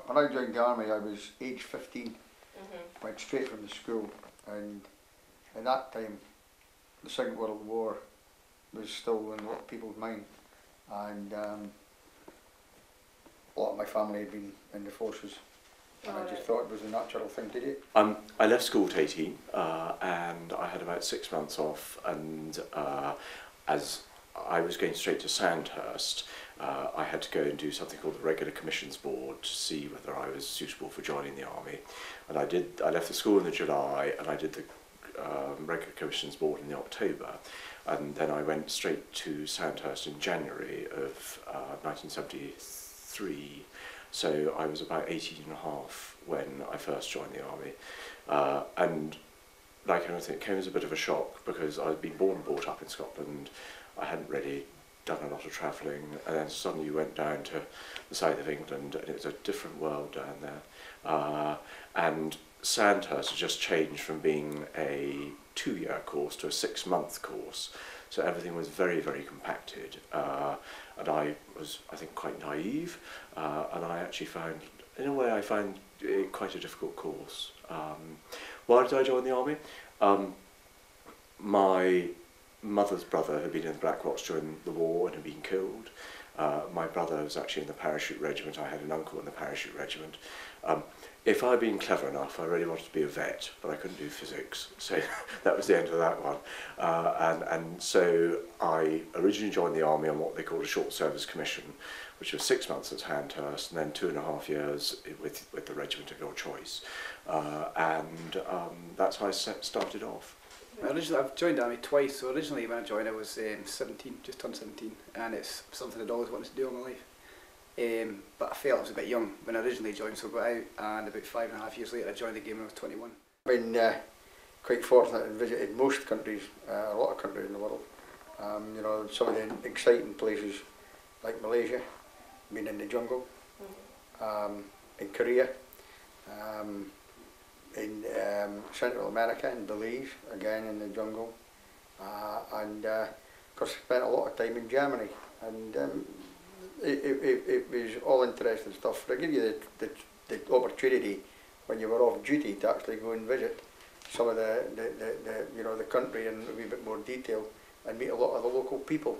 when I joined the army, I was age 15, went straight from the school, and at that time, the Second World War was still in a lot of people's mind, and a lot of my family had been in the forces, and I just thought it was a natural thing to do. I left school at 18, and I had about 6 months off, and as I was going straight to Sandhurst, I had to go and do something called the Regular Commissions Board to see whether I was suitable for joining the army. And I did. I left the school in the July, and I did the Regular Commissions Board in the October, and then I went straight to Sandhurst in January of 1973. So I was about 18 and a half when I first joined the army, and like anything, it came as a bit of a shock because I'd been born and brought up in Scotland. I hadn't really done a lot of travelling, and then suddenly you went down to the south of England, and it was a different world down there. And Sandhurst had just changed from being a 2-year course to a 6-month course, so everything was very, very compacted. And I was, I think, quite naive, and I actually found, in a way, I found it quite a difficult course. Why did I join the army? My mother's brother had been in the Black Watch during the war and had been killed. My brother was actually in the parachute regiment. I had an uncle in the parachute regiment. If I'd been clever enough, I really wanted to be a vet, but I couldn't do physics, so that was the end of that one. And so I originally joined the army on what they called a short service commission, which was 6 months at Sandhurst, and then 2.5 years with the regiment of your choice. That's how I started off. Originally, I've joined the army twice. So originally when I joined I was 17, just turned 17, and it's something I'd always wanted to do all my life. But I felt I was a bit young when I originally joined, so I got out, and about 5.5 years later I joined the game when I was 21. I've been quite fortunate and visited most countries, a lot of countries in the world. You know, some of the exciting places like Malaysia, been in the jungle, in Korea, in Central America, in Belize, again in the jungle, and of course spent a lot of time in Germany, and it was all interesting stuff. They give you the opportunity when you were off duty to actually go and visit some of the you know, the country in a wee bit more detail and meet a lot of the local people.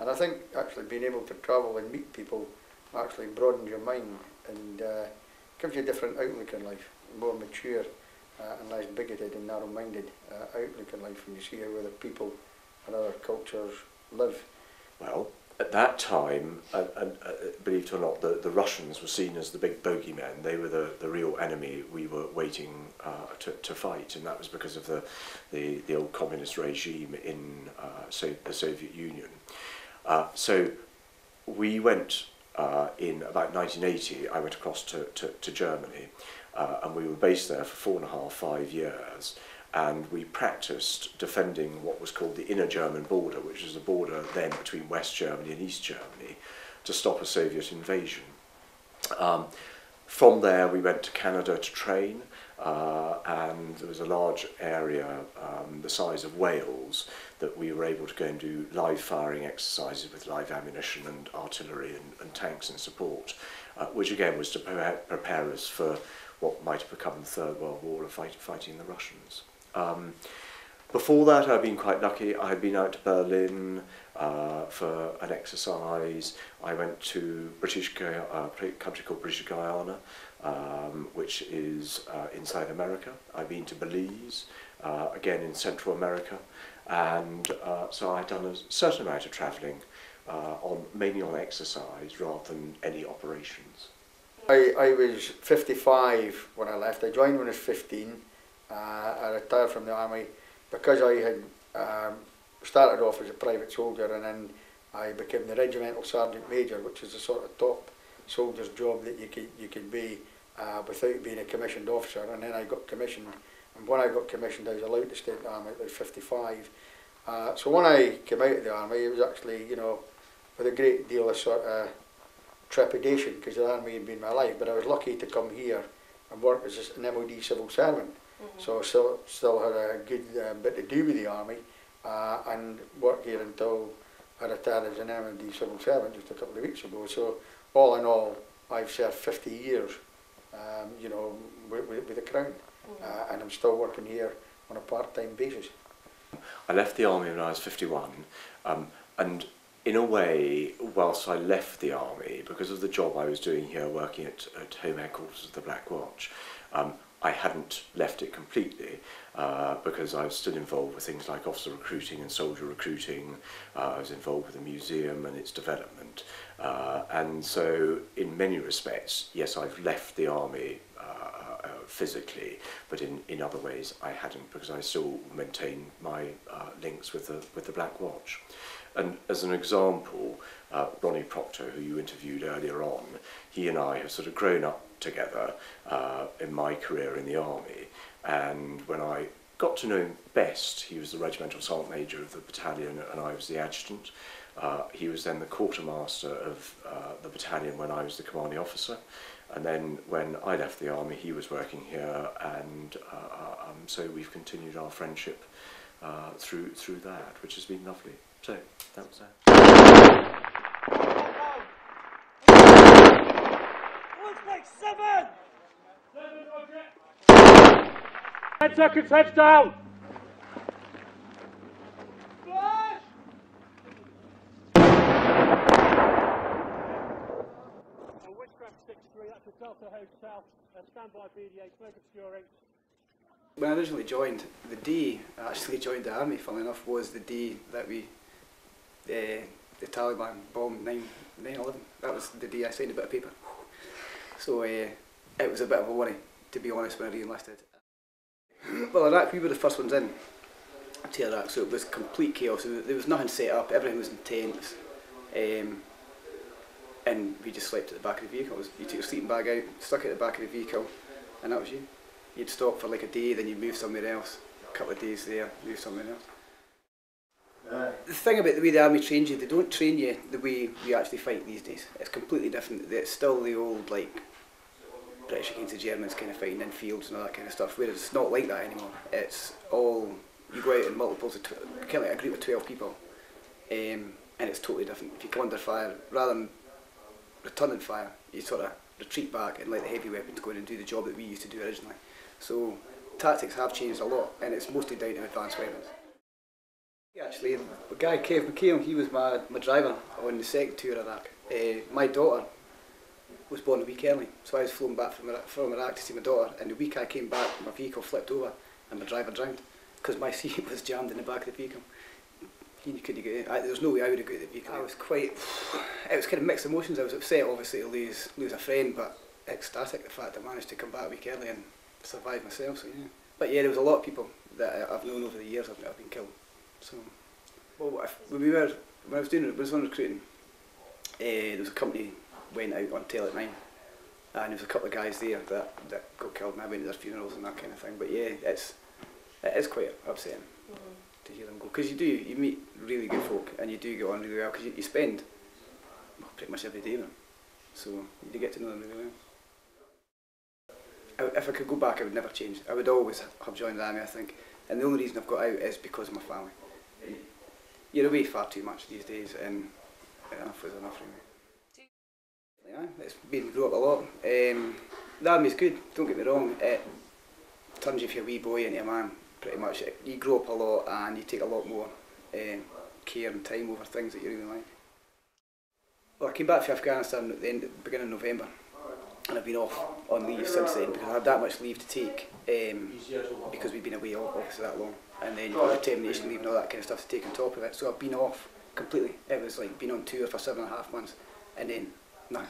And I think actually being able to travel and meet people actually broadens your mind and gives you a different outlook in life, more mature and less bigoted and narrow-minded outlook in life when you see how other people and other cultures live. Well, at that time, and believe it or not, the Russians were seen as the big bogeymen. They were the real enemy we were waiting to fight, and that was because of the old communist regime in the Soviet Union. So we went in about 1980. I went across to Germany, and we were based there for 4.5–5 years. And we practiced defending what was called the inner German border, which is the border then between West Germany and East Germany, to stop a Soviet invasion. From there we went to Canada to train, and there was a large area the size of Wales that we were able to go and do live firing exercises with live ammunition and artillery and tanks in support, which again was to prepare us for what might have become the Third World War of fighting the Russians. Before that, I'd been quite lucky. I had been out to Berlin for an exercise. I went to a country called British Guiana, which is in South America. I've been to Belize, again in Central America, and so I'd done a certain amount of travelling, mainly on exercise rather than any operations. I was 55 when I left. I joined when I was 15. I retired from the army because I had started off as a private soldier, and then I became the regimental sergeant major, which is the sort of top soldier's job that you could be without being a commissioned officer. And then I got commissioned, and when I got commissioned I was allowed to stay in the army at 55. So when I came out of the army, it was actually, you know, with a great deal of sort of trepidation, because the army had been my life, but I was lucky to come here and work as an MOD civil servant. So I still had a good bit to do with the army, and worked here until I retired as an MOD civil servant just a couple of weeks ago. So all in all, I've served 50 years you know, with the Crown, and I'm still working here on a part-time basis. I left the army when I was 51, and in a way, whilst I left the army, because of the job I was doing here, working at Home Headquarters of the Black Watch, I hadn't left it completely, because I was still involved with things like officer recruiting and soldier recruiting. I was involved with the museum and its development, and so in many respects, yes, I've left the army physically, but in other ways I hadn't, because I still maintain my links with the Black Watch. And as an example, Ronnie Proctor, who you interviewed earlier on, he and I have sort of grown up together in my career in the army, and when I got to know him best, he was the regimental sergeant major of the battalion and I was the adjutant. He was then the quartermaster of the battalion when I was the commanding officer, and then when I left the army he was working here, and so we've continued our friendship through that, which has been lovely. So that was that. 7! 10 seconds, heads down! Flash! Witchcraft 6-3, that's the Delta Hotel. Stand by BDA, smoke obscuring. When I originally joined, the day I actually joined the army, funnily enough, was the day that the Taliban bombed 9/11. That was the day I signed a bit of paper. So it was a bit of a worry, to be honest, when I re-enlisted. Well, Iraq, we were the first ones in to Iraq, so it was complete chaos. There was nothing set up, everything was in tents, and we just slept at the back of the vehicle. You took your sleeping bag out, stuck it at the back of the vehicle, and that was you. You'd stop for like a day, then you'd move somewhere else, a couple of days there, move somewhere else. The thing about the way the army trains you, they don't train you the way we actually fight these days. It's completely different. It's still the old, like, British against the Germans kind of fighting in fields and all that kind of stuff, whereas it's not like that anymore. It's all, you go out in multiples of, kind of like a group of 12 people, and it's totally different. If you come under fire, rather than returning fire, you sort of retreat back and let the heavy weapons go in and do the job that we used to do originally. So tactics have changed a lot, and it's mostly down to advanced weapons. Actually, the guy Kev McKeown, he was my driver on the second tour of Iraq. My daughter was born a week early, so I was flown back from Iraq to see my daughter, and the week I came back, my vehicle flipped over and my driver drowned because my seat was jammed in the back of the vehicle. You couldn't get in. There was no way I would have got the vehicle. I was quite, it was kind of mixed emotions. I was upset, obviously, to lose a friend, but ecstatic the fact I managed to come back a week early and survive myself. So yeah. But yeah, there was a lot of people that I've known over the years that have been killed. So, well, when I was on recruiting, there was a company went out on tail at 9, and there was a couple of guys there that got killed, and I went to their funerals and that kind of thing. But yeah, it is quite upsetting to hear them go, because you meet really good folk and you do get on really well, because you spend pretty much every day with them, so you get to know them really well. If I could go back, I would never change. I would always have joined the army, I think, and the only reason I've got out is because of my family. You're away far too much these days, and enough is enough for me. Yeah, it's made me grow up a lot. The army's good, don't get me wrong. It turns you from a wee boy into a man, pretty much. You grow up a lot and you take a lot more care and time over things that you really like. Well, I came back from Afghanistan at the beginning of November, and I've been off on leave since then because I had that much leave to take, because we've been away obviously that long, and then you've got termination leave and all that kind of stuff to take on top of it. So I've been off completely. It was like being on tour for 7.5 months, and then nothing,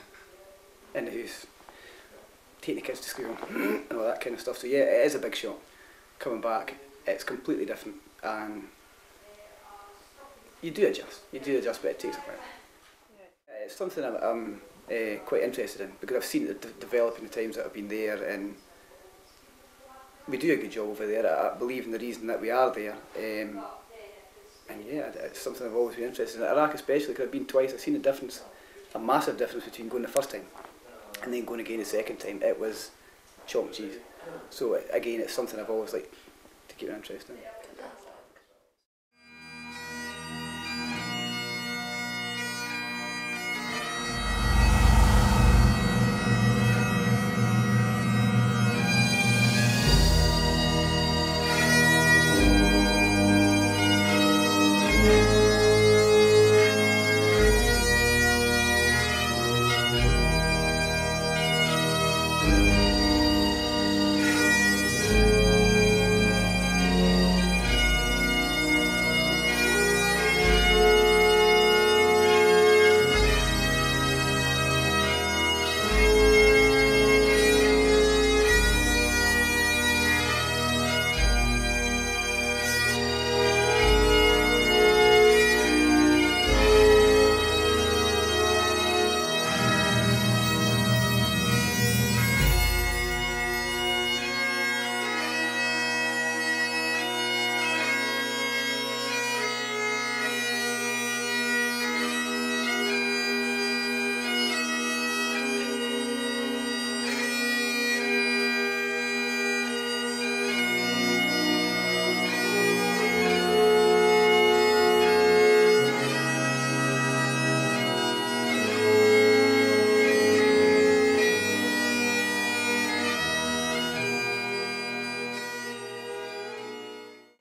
in the house, taking the kids to school and all that kind of stuff. So yeah, it is a big shock coming back. It's completely different, and you do adjust, but it takes a while. It's something I'm quite interested in, because I've seen it develop in the times that I've been there, and we do a good job over there. I believe in the reason that we are there, and yeah, it's something I've always been interested in. Iraq especially, because I've been twice. I've seen a difference, a massive difference between going the first time and then going again the second time. It was chalk and cheese. So again, it's something I've always liked to keep an interest in.